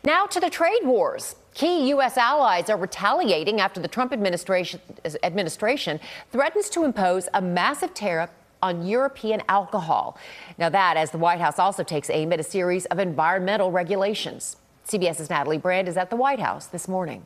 Now to the trade wars. Key U.S. allies are retaliating after the Trump administration threatens to impose a massive tariff on European alcohol. Now that as the White House also takes aim at a series of environmental regulations. CBS's Natalie Brand is at the White House this morning.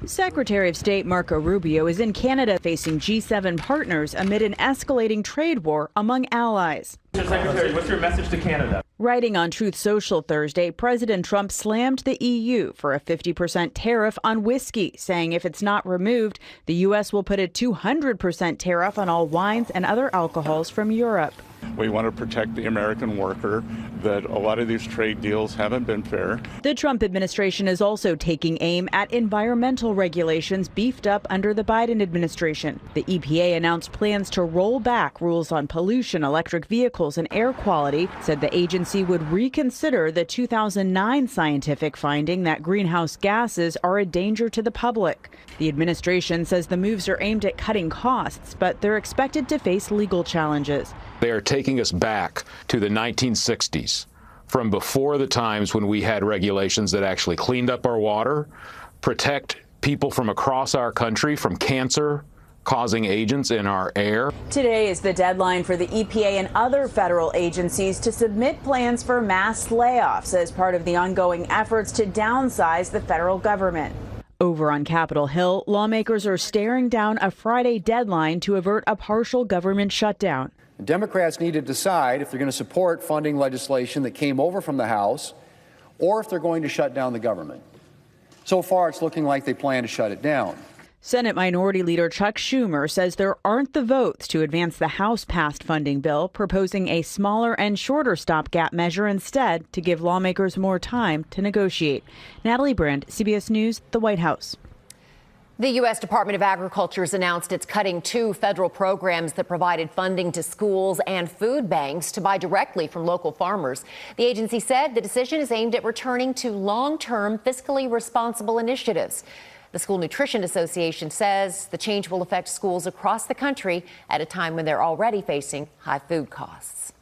Secretary of State Marco Rubio is in Canada facing G7 partners amid an escalating trade war among allies. Mr. Secretary, what's your message to Canada? Writing on Truth Social Thursday, President Trump slammed the EU for a 50% tariff on whiskey, saying if it's not removed, the U.S. will put a 200% tariff on all wines and other alcohols from Europe. We want to protect the American worker, that a lot of these trade deals haven't been fair. The Trump administration is also taking aim at environmental regulations beefed up under the Biden administration. The EPA announced plans to roll back rules on pollution, electric vehicles, and air quality, said the agency would reconsider the 2009 scientific finding that greenhouse gases are a danger to the public. The administration says the moves are aimed at cutting costs, but they're expected to face legal challenges. They are taking us back to the 1960s, from before the times when we had regulations that actually cleaned up our water, protect people from across our country from cancer causing agents in our air. Today is the deadline for the EPA and other federal agencies to submit plans for mass layoffs as part of the ongoing efforts to downsize the federal government. Over on Capitol Hill, lawmakers are staring down a Friday deadline to avert a partial government shutdown. Democrats need to decide if they're going to support funding legislation that came over from the House or if they're going to shut down the government. So far, it's looking like they plan to shut it down. Senate Minority Leader Chuck Schumer says there aren't the votes to advance the House-passed funding bill, proposing a smaller and shorter stopgap measure instead to give lawmakers more time to negotiate. Natalie Brand, CBS News, the White House. The U.S. Department of Agriculture has announced it's cutting 2 federal programs that provided funding to schools and food banks to buy directly from local farmers. The agency said the decision is aimed at returning to long-term, fiscally responsible initiatives. The School Nutrition Association says the change will affect schools across the country at a time when they're already facing high food costs.